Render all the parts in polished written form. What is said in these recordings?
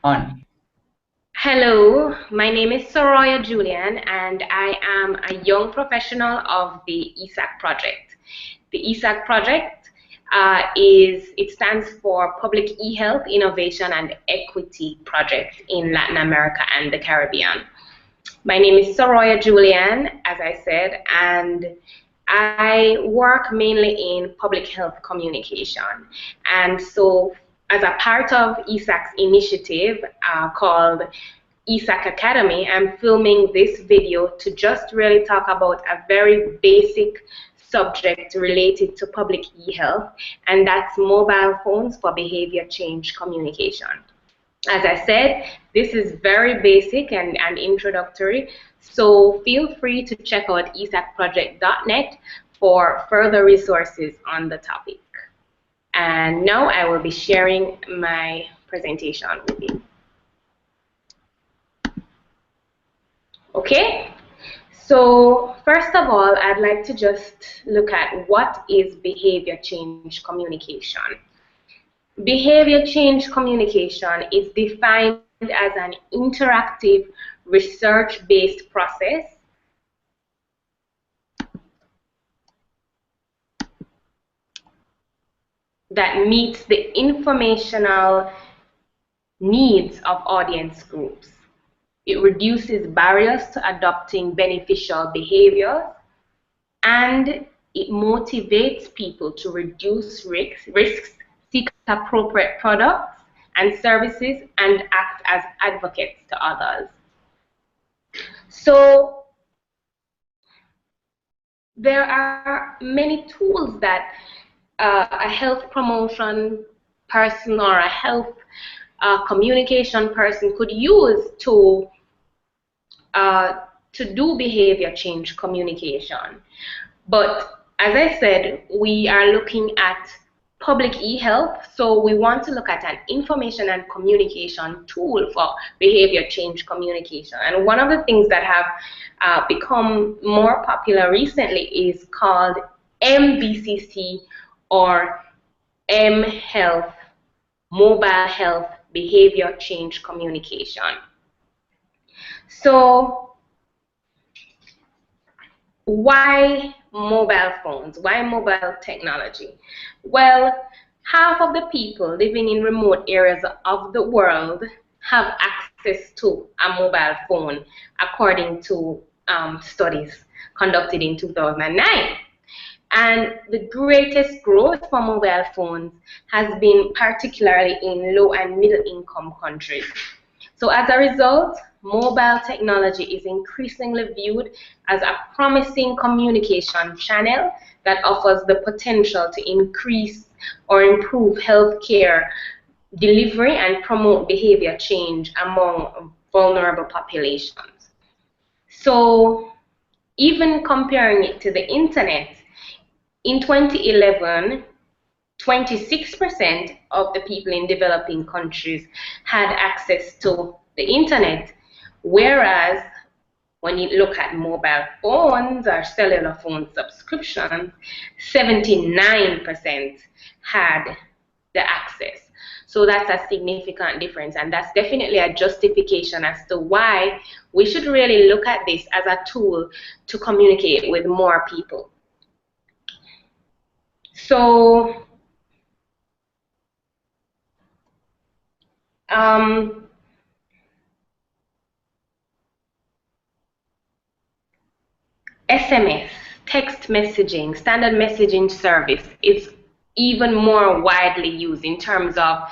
On. Hello, my name is Soroya Julian, and I am a young professional of the eSAC project. The eSAC project it stands for Public eHealth Innovation and Equity Project in Latin America and the Caribbean. My name is Soroya Julian, as I said, and I work mainly in public health communication. And so, as a part of eSAC's initiative called eSAC Academy, I'm filming this video to just really talk about a very basic subject related to public e-health, and that's mobile phones for behavior change communication. As I said, this is very basic and introductory, so feel free to check out esacproject.net for further resources on the topic. And now I will be sharing my presentation with you. Okay, so first of all, I'd like to just look at what is behavior change communication. Behavior change communication is defined as an interactive, research-based process that meets the informational needs of audience groups. It reduces barriers to adopting beneficial behaviors, and it motivates people to reduce risks, seek appropriate products and services, and act as advocates to others. So there are many tools that a health promotion person or a health communication person could use to do behavior change communication. But as I said, we are looking at public e-health, so we want to look at an information and communication tool for behavior change communication. And one of the things that have become more popular recently is called MBCC, or eHealth, Mobile Health Behavior Change Communication. So why mobile phones? Why mobile technology? Well, half of the people living in remote areas of the world have access to a mobile phone, according to studies conducted in 2009. And the greatest growth for mobile phones has been particularly in low and middle income countries. So as a result, mobile technology is increasingly viewed as a promising communication channel that offers the potential to increase or improve healthcare delivery and promote behavior change among vulnerable populations. So even comparing it to the internet, in 2011, 26% of the people in developing countries had access to the internet, whereas when you look at mobile phones or cellular phone subscriptions, 79% had the access. So that's a significant difference, and that's definitely a justification as to why we should really look at this as a tool to communicate with more people. So SMS, text messaging, standard messaging service is even more widely used in terms of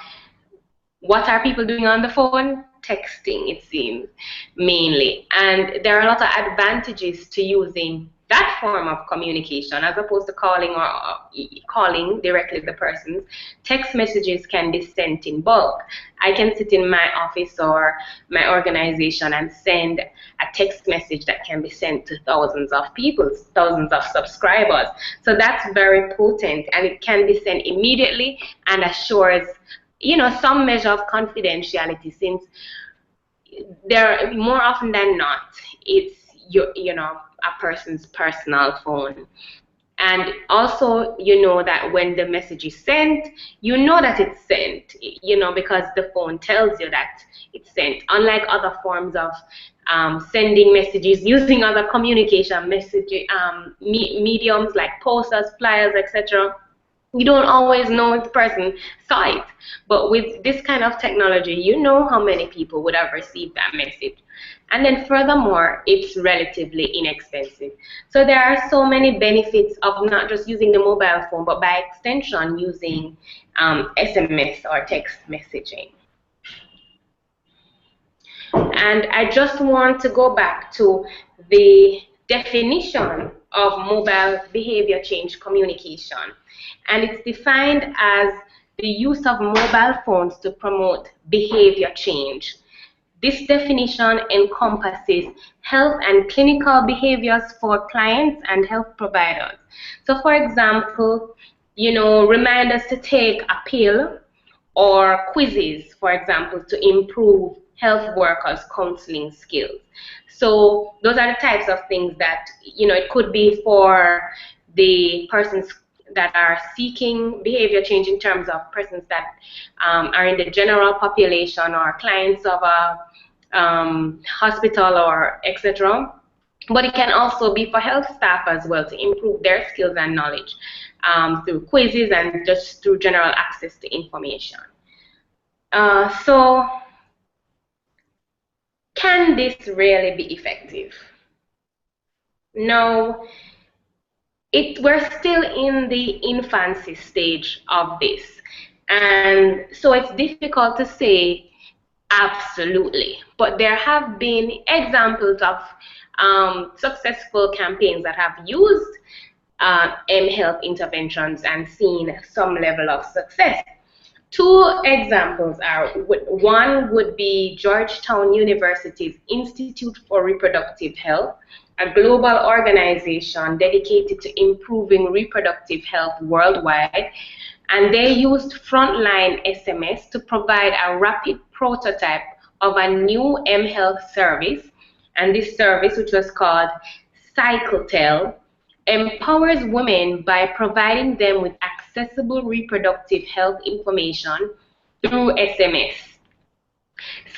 what are people doing on the phone? Texting, it seems, mainly. And there are a lot of advantages to using that form of communication as opposed to calling or calling directly the persons. Text messages can be sent in bulk. I can sit in my office or my organization and send a text message that can be sent to thousands of people, thousands of subscribers. So that's very potent, and it can be sent immediately and assures some measure of confidentiality, since there more often than not it's a person's personal phone. And also, you know that when the message is sent, you know that it's sent, you know, because the phone tells you that it's sent. Unlike other forms of sending messages using other communication mediums like posters, flyers, etc., you don't always know if the person saw it. But with this kind of technology, you know how many people would have received that message. And then furthermore, it's relatively inexpensive. So there are so many benefits of not just using the mobile phone, but by extension using SMS or text messaging. And I just want to go back to the definition of mobile behavior change communication. And it's defined as the use of mobile phones to promote behavior change. This definition encompasses health and clinical behaviors for clients and health providers. So for example, you know, reminders to take a pill or quizzes, for example, to improve health workers' counseling skills. So those are the types of things that, you know, it could be for the persons that are seeking behavior change in terms of persons that are in the general population or clients of a hospital or etc. But it can also be for health staff as well to improve their skills and knowledge through quizzes and just through general access to information. So can this really be effective? No, we're still in the infancy stage of this. And so it's difficult to say absolutely. But there have been examples of successful campaigns that have used mHealth interventions and seen some level of success. Two examples are, one would be Georgetown University's Institute for Reproductive Health, a global organization dedicated to improving reproductive health worldwide, and they used frontline SMS to provide a rapid prototype of a new mHealth service, and this service, which was called CycleTel, empowers women by providing them with accessible reproductive health information through SMS.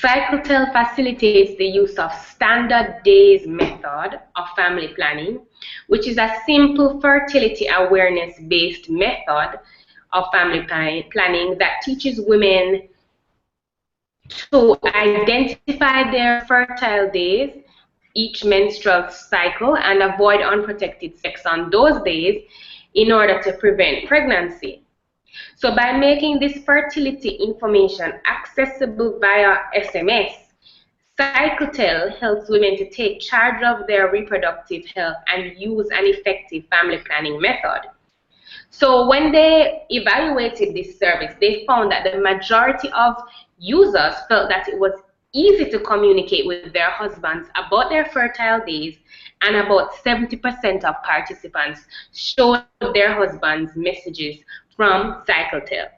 CycleTel facilitates the use of standard days method of family planning, which is a simple fertility awareness-based method of family planning that teaches women to identify their fertile days each menstrual cycle and avoid unprotected sex on those days in order to prevent pregnancy. So by making this fertility information accessible via SMS, CycleTel helps women to take charge of their reproductive health and use an effective family planning method. So when they evaluated this service, they found that the majority of users felt that it was easy to communicate with their husbands about their fertile days, and about 70% of participants showed their husbands messages from CycleTel.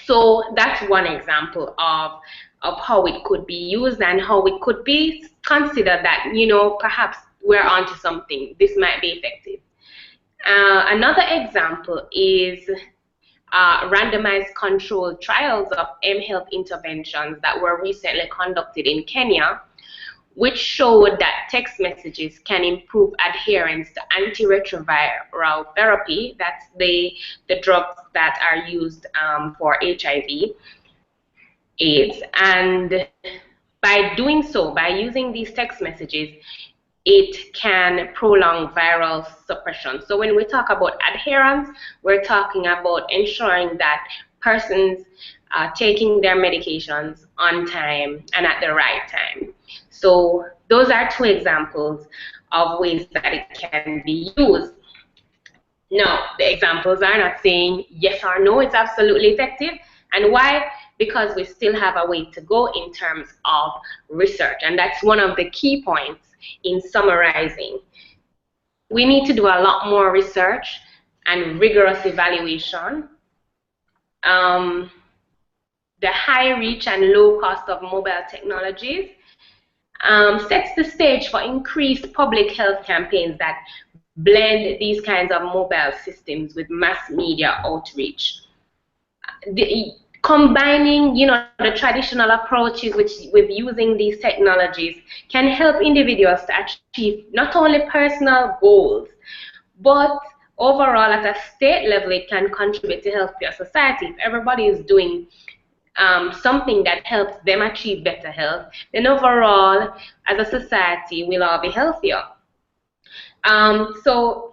So that's one example of how it could be used and how it could be considered that, you know, perhaps we're onto something. This might be effective. Another example is randomized controlled trials of mHealth interventions that were recently conducted in Kenya, which showed that text messages can improve adherence to antiretroviral therapy. That's the drugs that are used for HIV, AIDS. And by doing so, by using these text messages, it can prolong viral suppression. So when we talk about adherence, we're talking about ensuring that persons are taking their medications on time and at the right time. So those are two examples of ways that it can be used. Now, the examples are not saying yes or no, it's absolutely effective. And why? Because we still have a way to go in terms of research. And that's one of the key points in summarizing. We need to do a lot more research and rigorous evaluation. The high reach and low cost of mobile technologies sets the stage for increased public health campaigns that blend these kinds of mobile systems with mass media outreach. Combining, the traditional approaches with using these technologies can help individuals to achieve not only personal goals, but overall at a state level it can contribute to healthier society. If everybody is doing something that helps them achieve better health, then overall as a society we'll all be healthier. So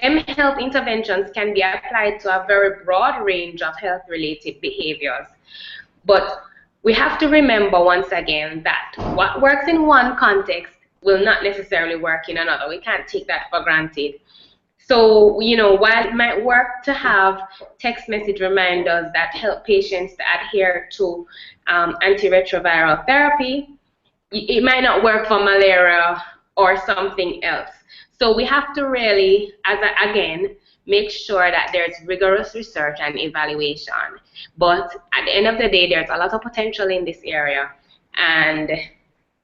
mHealth interventions can be applied to a very broad range of health-related behaviors. But we have to remember once again that what works in one context will not necessarily work in another. We can't take that for granted. So, while it might work to have text message reminders that help patients to adhere to antiretroviral therapy, it might not work for malaria or something else. So we have to really, again, make sure that there's rigorous research and evaluation. But at the end of the day, there's a lot of potential in this area, and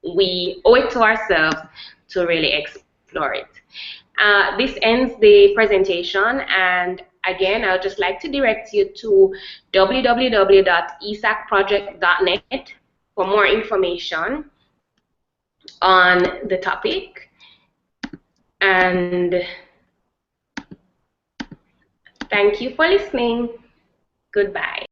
we owe it to ourselves to really explore it. This ends the presentation, and again, I would just like to direct you to www.esacproject.net for more information on the topic. And thank you for listening. Goodbye.